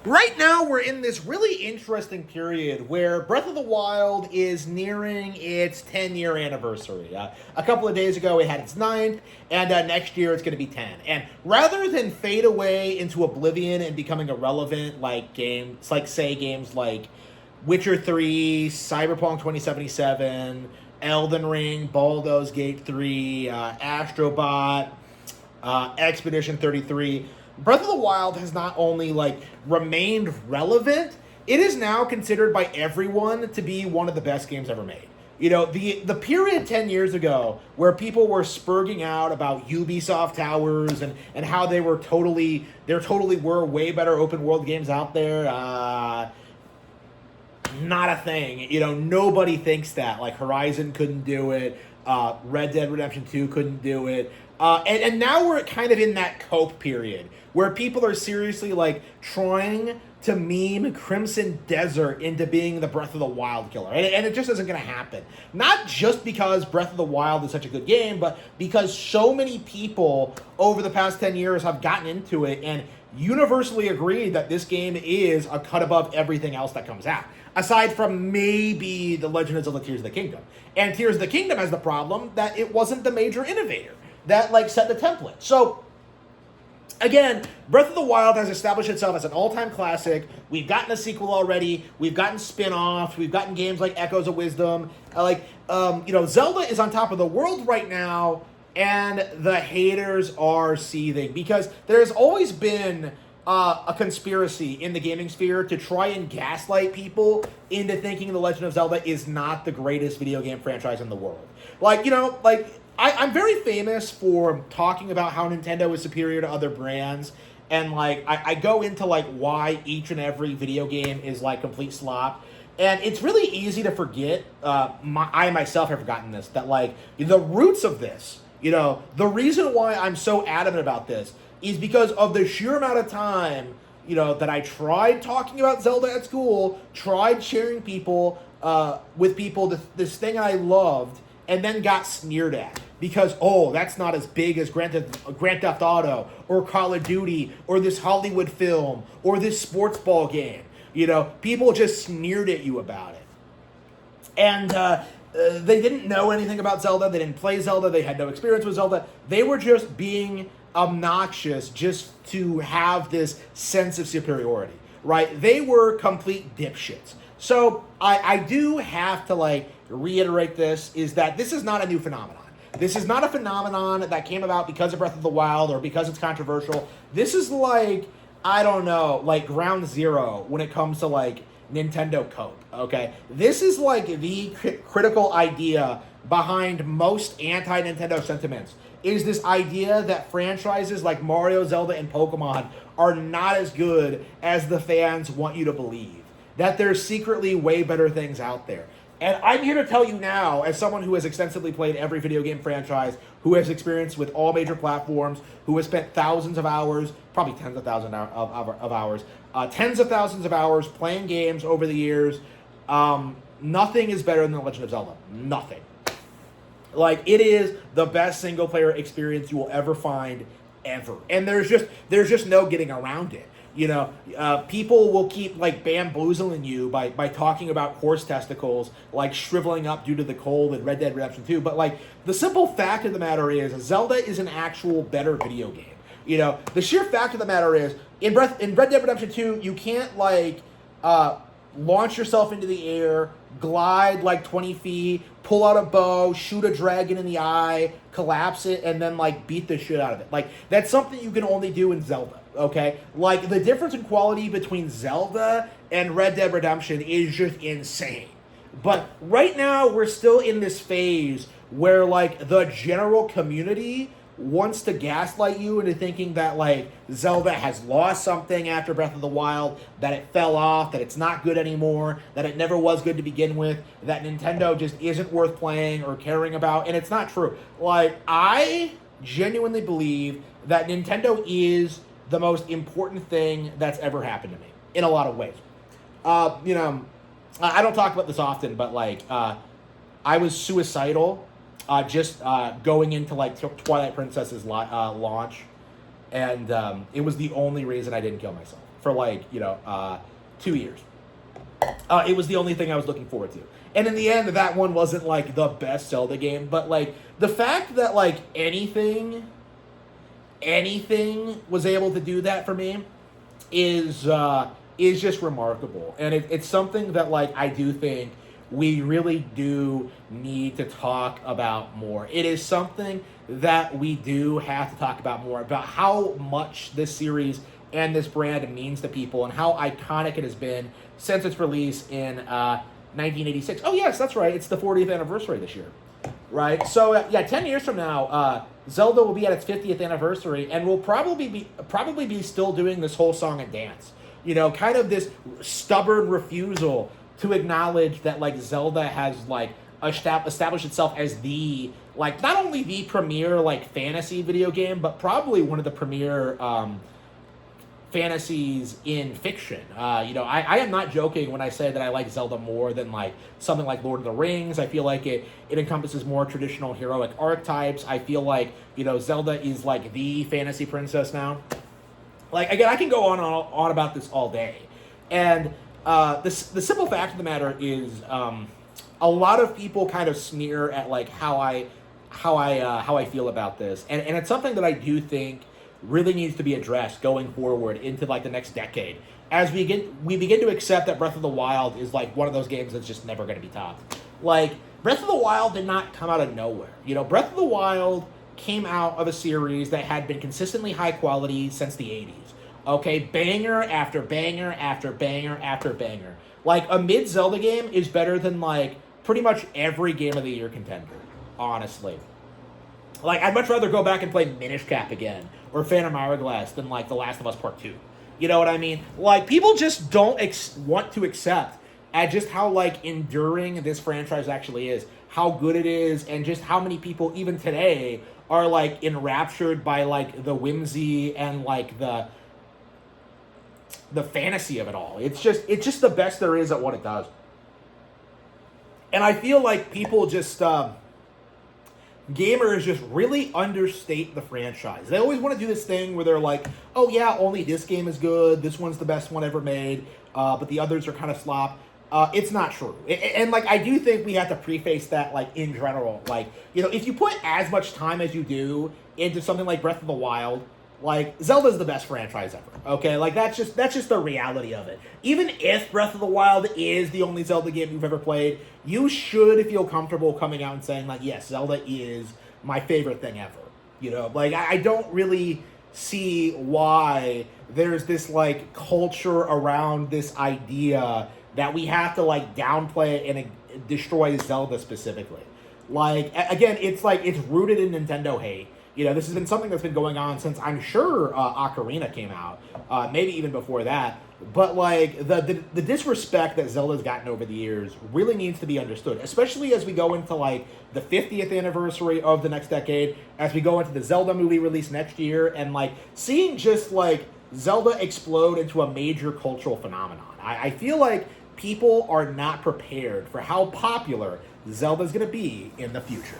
Right now, we're in this really interesting period where Breath of the Wild is nearing its 10-year anniversary. A couple of days ago, it had its 9th, and next year it's going to be 10. And rather than fade away into oblivion and becoming irrelevant, like games like Witcher 3, Cyberpunk 2077, Elden Ring, Baldur's Gate 3, Astrobot, Expedition 33. Breath of the Wild has not only remained relevant, it is now considered by everyone to be one of the best games ever made. You know, the period 10 years ago where people were spurging out about Ubisoft Towers and how there totally were way better open world games out there, not a thing. You know, nobody thinks that. Like, Horizon couldn't do it. Red Dead Redemption 2 couldn't do it. And now we're kind of in that cope period where people are seriously trying to meme Crimson Desert into being the Breath of the Wild killer. And it just isn't going to happen. Not just because Breath of the Wild is such a good game, but because so many people over the past 10 years have gotten into it and universally agreed that this game is a cut above everything else that comes out. Aside from maybe The Legend of Zelda Tears of the Kingdom. And Tears of the Kingdom has the problem that it wasn't the major innovator that set the template. So, again, Breath of the Wild has established itself as an all-time classic. We've gotten a sequel already. We've gotten spin-offs. We've gotten games like Echoes of Wisdom. Zelda is on top of the world right now, and the haters are seething because there's always been a conspiracy in the gaming sphere to try and gaslight people into thinking The Legend of Zelda is not the greatest video game franchise in the world. I'm very famous for talking about how Nintendo is superior to other brands, and I go into why each and every video game is complete slop. And it's really easy to forget, I myself have forgotten this, that the roots of this, the reason why I'm so adamant about this is because of the sheer amount of time, that I tried talking about Zelda at school, tried sharing with people this thing I loved, and then got sneered at because, that's not as big as Grand Theft Auto or Call of Duty or this Hollywood film or this sports ball game. People just sneered at you about it. And they didn't know anything about Zelda. They didn't play Zelda. They had no experience with Zelda. They were just being obnoxious just to have this sense of superiority, right? They were complete dipshits. So I do have to reiterate this, is that this is not a new phenomenon. This is not a phenomenon that came about because of Breath of the Wild or because it's controversial. This is ground zero when it comes to Nintendo cope, okay? This is the critical idea behind most anti-Nintendo sentiments, is this idea that franchises like Mario, Zelda, and Pokemon are not as good as the fans want you to believe. That there's secretly way better things out there. And I'm here to tell you now, as someone who has extensively played every video game franchise, who has experience with all major platforms, who has spent thousands of hours, probably tens of thousands of hours, tens of thousands of hours playing games over the years, nothing is better than The Legend of Zelda. Nothing. It is the best single-player experience you will ever find, ever. And there's just no getting around it. People will keep bamboozling you by talking about horse testicles shriveling up due to the cold in Red Dead Redemption 2. But the simple fact of the matter is Zelda is an actual better video game. The sheer fact of the matter is in Red Dead Redemption 2 you can't launch yourself into the air, glide 20 feet, pull out a bow, shoot a dragon in the eye, collapse it, and then beat the shit out of it. That's something you can only do in Zelda. Okay, the difference in quality between Zelda and Red Dead Redemption is just insane. But right now, we're still in this phase where, the general community wants to gaslight you into thinking that, Zelda has lost something after Breath of the Wild, that it fell off, that it's not good anymore, that it never was good to begin with, that Nintendo just isn't worth playing or caring about, and it's not true. I genuinely believe that Nintendo is the most important thing that's ever happened to me in a lot of ways. I don't talk about this often, but I was suicidal just going into Twilight Princess's launch, and it was the only reason I didn't kill myself. for like 2 years. It was the only thing I was looking forward to. And in the end, that one wasn't like the best Zelda game, but like the fact that like anything was able to do that for me is just remarkable. And it's something that like I do think we really do need to talk about more. It is something that we do have to talk about more, about how much this series and this brand means to people and how iconic it has been since its release in 1986. Oh, yes, that's right. It's the 40th anniversary this year, right? So, 10 years from now, Zelda will be at its 50th anniversary, and we'll probably be still doing this whole song and dance. Kind of this stubborn refusal to acknowledge that, like, Zelda has, like, established itself as the, like, not only the premier, like, fantasy video game, but probably one of the premier fantasies in fiction. I am not joking when I say that I like Zelda more than like something like Lord of the Rings. I feel like it encompasses more traditional heroic archetypes. I feel like Zelda is like the fantasy princess now. Like, again, I can go on about this all day, and the simple fact of the matter is a lot of people kind of sneer at like how I feel about this, and it's something that I do think really needs to be addressed going forward into like the next decade, as we begin to accept that Breath of the Wild is like one of those games that's just never going to be topped. Like, Breath of the Wild did not come out of nowhere. Breath of the Wild came out of a series that had been consistently high quality since the 80s. Okay, banger after banger after banger after banger. Like, a mid-Zelda game is better than like pretty much every Game of the Year contender, honestly. Like, I'd much rather go back and play Minish Cap again or Phantom Hourglass than, like, The Last of Us Part 2. You know what I mean? Like, people just don't want to accept at just how, like, enduring this franchise actually is, how good it is, and just how many people, even today, are, like, enraptured by, like, the whimsy and, like, the fantasy of it all. It's just the best there is at what it does. And I feel like people just... gamers just really understate the franchise. They always want to do this thing where they're like, oh yeah, only this game is good, this one's the best one ever made, but the others are kind of slop. It's not true. And like, I do think we have to preface that, like, in general. Like, if you put as much time as you do into something like Breath of the Wild, like, Zelda's the best franchise ever, okay? Like, that's just the reality of it. Even if Breath of the Wild is the only Zelda game you've ever played, you should feel comfortable coming out and saying, like, yes, Zelda is my favorite thing ever. Like, I don't really see why there's this, like, culture around this idea that we have to, like, downplay and destroy Zelda specifically. Like, again, it's rooted in Nintendo hate. This has been something that's been going on since, I'm sure, Ocarina came out, maybe even before that. But, like, the disrespect that Zelda's gotten over the years really needs to be understood, especially as we go into, like, the 50th anniversary of the next decade, as we go into the Zelda movie release next year, and, like, seeing just, like, Zelda explode into a major cultural phenomenon. I feel like people are not prepared for how popular Zelda's going to be in the future.